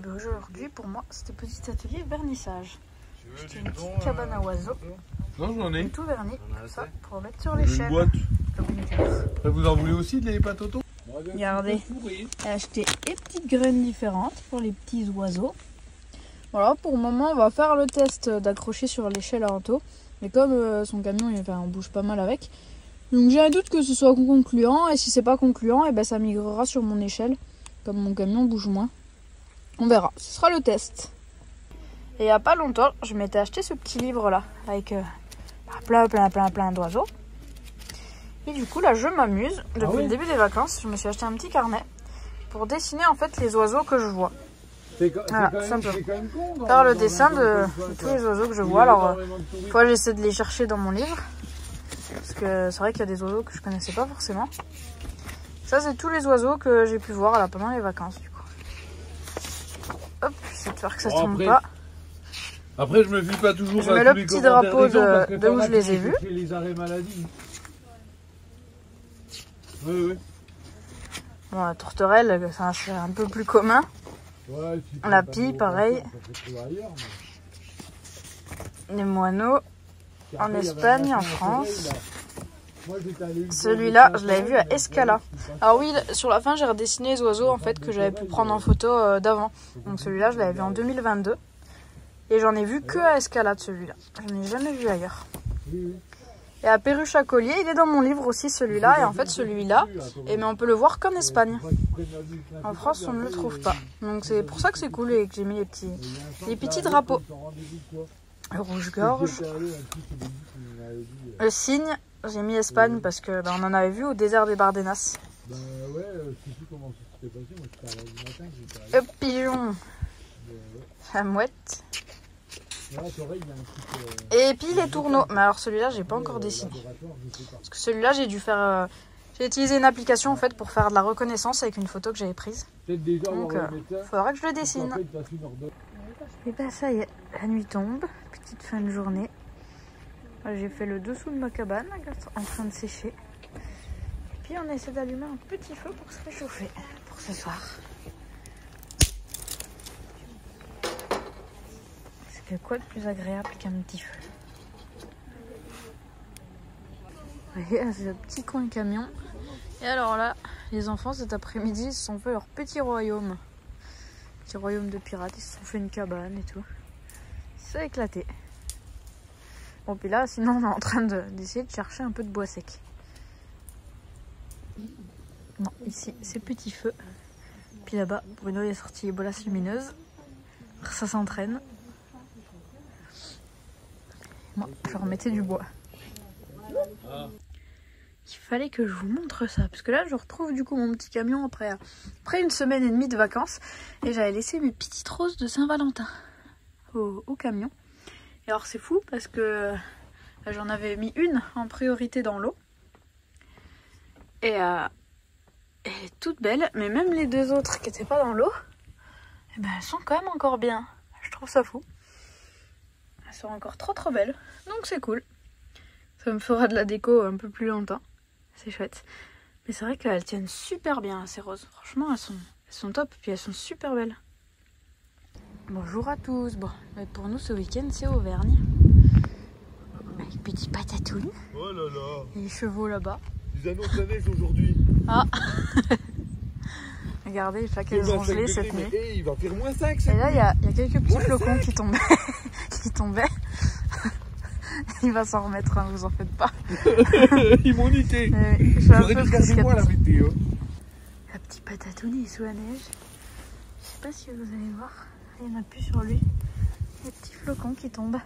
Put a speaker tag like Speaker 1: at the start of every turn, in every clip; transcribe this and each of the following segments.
Speaker 1: bien aujourd'hui, pour moi, c'était petit atelier vernissage. J'ai une petite cabane à oiseaux.
Speaker 2: Non, j'en ai.
Speaker 1: Tout verni, comme ça, pour mettre sur l'échelle.
Speaker 2: Une boîte.
Speaker 1: Comme
Speaker 2: vous en voulez aussi des pâtes auto?
Speaker 1: Regardez, j'ai acheté des petites graines différentes pour les petits oiseaux. Voilà, pour le moment, on va faire le test d'accrocher sur l'échelle à Anto. Mais comme son camion, on bouge pas mal avec. Donc j'ai un doute que ce soit concluant. Et si c'est pas concluant, et ben, ça migrera sur mon échelle. Comme mon camion bouge moins. On verra, ce sera le test. Et il n'y a pas longtemps, je m'étais acheté ce petit livre là. Avec plein d'oiseaux. Et du coup là je m'amuse. Depuis le début des vacances, je me suis acheté un petit carnet. Pour dessiner en fait les oiseaux que je vois. Voilà, simplement. Faire le dessin de tous les oiseaux que je vois. Alors, fois j'essaie de les chercher dans mon livre. Parce que c'est vrai qu'il y a des oiseaux que je connaissais pas forcément. Ça, c'est tous les oiseaux que j'ai pu voir là, pendant les vacances. Du coup. Hop, j'essaie de faire que ça tombe pas.
Speaker 2: Après, je me fie pas toujours.
Speaker 1: Je mets le petit drapeau de où je les ai vus.
Speaker 2: Les arrêts maladie. Oui.
Speaker 1: Bon, la tourterelle, c'est un peu plus commun.
Speaker 2: Ouais,
Speaker 1: la pie, pareil. Les moineaux, en Espagne, en France. Celui-là, je l'avais vu à Escala. Alors oui, sur la fin, j'ai redessiné les oiseaux en fait que j'avais pu prendre en photo d'avant. Donc celui-là, je l'avais vu en 2022. Et j'en ai vu que à Escala de celui-là. Je n'ai jamais vu ailleurs. Et à Perruche à Collier, il est dans mon livre aussi celui-là. Et en fait celui-là, mais on peut le voir qu'en Espagne. En France, on ne le trouve pas. Donc c'est pour ça que c'est cool et que j'ai mis les petits drapeaux. Le rouge-gorge. Le cygne, j'ai mis Espagne parce que on en avait vu au désert des Bardenas. Le pigeon. La mouette. Et puis les tourneaux. Mais alors celui-là, j'ai pas encore dessiné. Parce que celui-là, j'ai dû faire... j'ai utilisé une application en fait pour faire de la reconnaissance avec une photo que j'avais prise. Donc il faudra que je le dessine. Et ben ça y est, la nuit tombe. Petite fin de journée. J'ai fait le dessous de ma cabane en train de sécher. Et puis on essaie d'allumer un petit feu pour se réchauffer pour ce soir. Quoi de plus agréable qu'un petit feu? Vous voyez, c'est le petit coin camion. Et alors là, les enfants cet après-midi ils se sont fait leur petit royaume. Petit royaume de pirates, ils se sont fait une cabane et tout. Ça a éclaté. Bon, puis là, sinon on est en train d'essayer de chercher un peu de bois sec. Bon, ici c'est petit feu. Puis là-bas, Bruno est sorti les bolasses lumineuses. Ça s'entraîne. Moi, je remettais du bois. Il fallait que je vous montre ça. Parce que là, je retrouve du coup mon petit camion après une semaine et demie de vacances. Et j'avais laissé mes petites roses de Saint-Valentin au camion. Et alors, c'est fou parce que j'en avais mis une en priorité dans l'eau. Et elle est toute belle. Mais même les deux autres qui n'étaient pas dans l'eau, elles sont quand même encore bien. Je trouve ça fou. Elles sont encore trop belles, donc c'est cool. Ça me fera de la déco un peu plus longtemps, c'est chouette. Mais c'est vrai qu'elles tiennent super bien ces roses, franchement elles sont top, puis elles sont super belles. Bonjour à tous, bon, pour nous ce week-end c'est Auvergne. Avec petit patatoun.
Speaker 2: Oh là là.
Speaker 1: Et les chevaux là-bas.
Speaker 2: Ils annoncent la neige aujourd'hui.
Speaker 1: Ah. Regardez, il fait qu'elles ont gelé cette nuit.
Speaker 2: Et il va faire moins 5.
Speaker 1: Et là, il y a quelques petits flocons qui tombaient. Il va s'en remettre, hein, vous en faites pas.
Speaker 2: Ils m'ont niqué.
Speaker 1: J'aurais
Speaker 2: dû garder moi la météo.
Speaker 1: La petite patatoune est sous la neige. Je sais pas si vous allez voir. Il n'y en a plus sur lui. Les petits flocons qui tombent.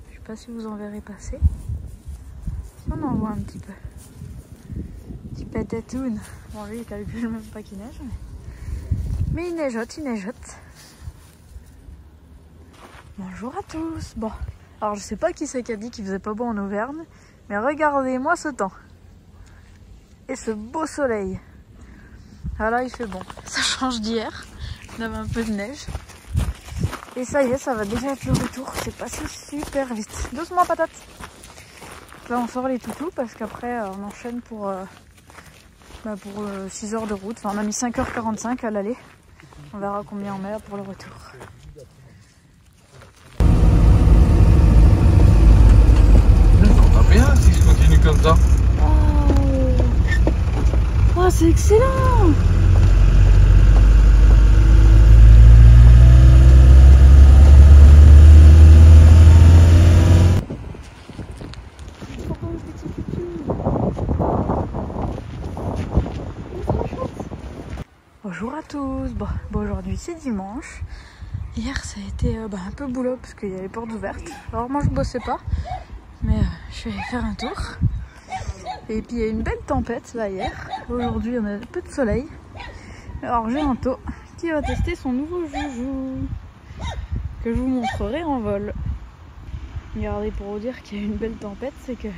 Speaker 1: Je sais pas si vous en verrez passer. Si on en voit un petit peu. Petit patatoune. Bon, lui, il calcule même pas qu'il neige. Mais il neigeote, Bonjour à tous. Bon, alors je sais pas qui c'est qui a dit qu'il faisait pas beau en Auvergne, mais regardez-moi ce temps. Et ce beau soleil. Ah là, il fait bon. Ça change d'hier. On avait un peu de neige. Et ça y est, ça va déjà être le retour. C'est passé super vite. Doucement, patate. Là, on sort les toutous parce qu'après, on enchaîne pour 6 heures de route. Enfin, on a mis 5h45 à l'aller. On verra combien on met pour le retour.
Speaker 2: Ça va bien si je continue comme ça.
Speaker 1: Oh, c'est excellent! Bonjour à tous, bon aujourd'hui c'est dimanche. Hier ça a été un peu boulot parce qu'il y a les portes ouvertes. Alors moi je bossais pas, mais je suis allée faire un tour. Et puis il y a une belle tempête là hier. Aujourd'hui on a un peu de soleil. Alors j'ai Anto qui va tester son nouveau joujou que je vous montrerai en vol. Regardez, pour vous dire qu'il y a une belle tempête, c'est que le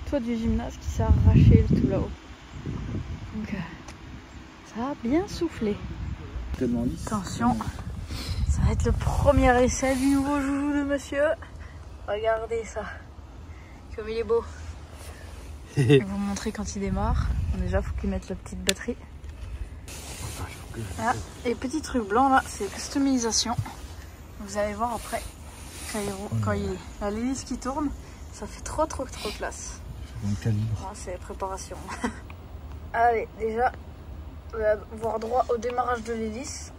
Speaker 1: toit du gymnase qui s'est arraché tout là-haut. Donc ça a bien soufflé. Attention, ça va être le premier essai du nouveau joujou de monsieur. Regardez ça, comme il est beau. Je vais vous montrer quand il démarre. Déjà, il faut qu'il mette la petite batterie. Ah, et petit truc blanc là, c'est customisation. Vous allez voir après, quand il a l'hélice qui tourne, ça fait trop classe.
Speaker 2: Bon calibre.
Speaker 1: Ah, c'est préparation. Allez, déjà, on va voir droit au démarrage de l'hélice.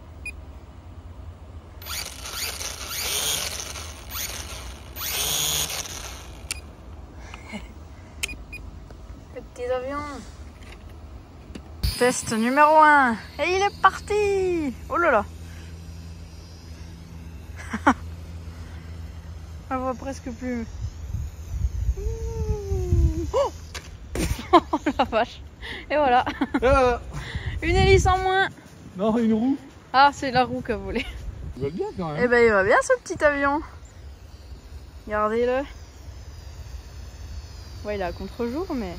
Speaker 1: Le petit avion. Test numéro 1. Et il est parti. Oh là là. On voit presque plus. Oh, oh la vache. Et voilà. Une hélice en moins.
Speaker 2: Non, une roue.
Speaker 1: Ah, c'est la roue qui a volé.
Speaker 2: Il va bien quand même.
Speaker 1: Eh ben, il va bien ce petit avion. Regardez-le. Ouais, il est à contre-jour, mais...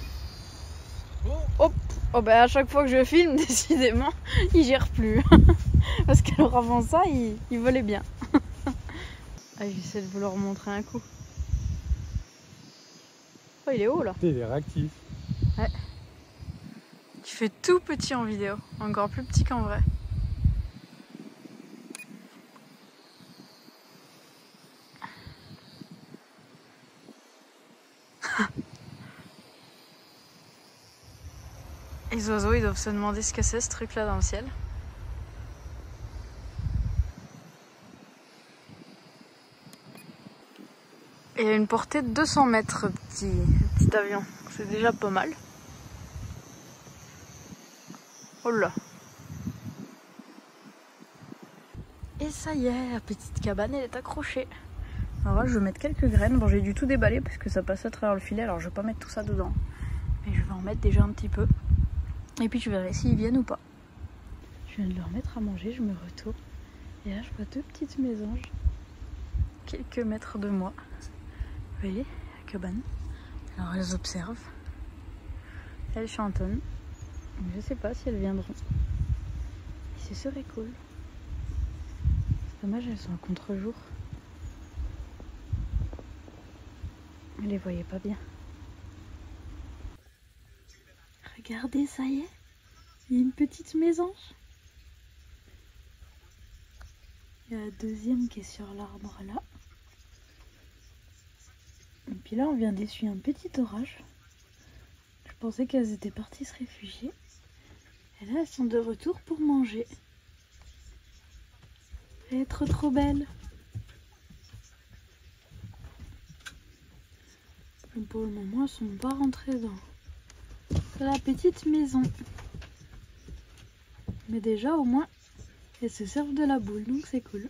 Speaker 1: Hop. Oh ben, à chaque fois que je filme, décidément, il gère plus. Parce qu'alors avant ça, il volait bien. Ah, j'essaie de vous le remontrer un coup. Oh, il est haut là.
Speaker 2: Il est réactif.
Speaker 1: Ouais. Tu fais tout petit en vidéo, encore plus petit qu'en vrai. Les oiseaux, ils doivent se demander ce que c'est ce truc là dans le ciel. Et il a une portée de 200 mètres, petit avion. C'est déjà pas mal. Oh là. Et ça y est, la petite cabane, elle est accrochée. Alors là, je vais mettre quelques graines. Bon, j'ai dû tout déballer parce que ça passe à travers le filet. Alors, je vais pas mettre tout ça dedans. Mais je vais en mettre déjà un petit peu. Et puis, je verrai s'ils viennent ou pas. Je viens de leur mettre à manger, je me retourne. Et là, je vois deux petites mésanges. Quelques mètres de moi. Vous voyez, la cabane. Alors, elles observent. Elles chantonnent. Je sais pas si elles viendront. Et ce serait cool. C'est dommage, elles sont à contre-jour. Vous les voyez pas bien. Regardez, ça y est. Il y a une petite mésange. Il y a la deuxième qui est sur l'arbre là. Et puis là, on vient d'essuyer un petit orage. Je pensais qu'elles étaient parties se réfugier. Et là, elles sont de retour pour manger. Elle est trop belle. Et pour le moment, elles sont pas rentrées dans la petite maison. Mais déjà, au moins, elles se servent de la boule, donc c'est cool.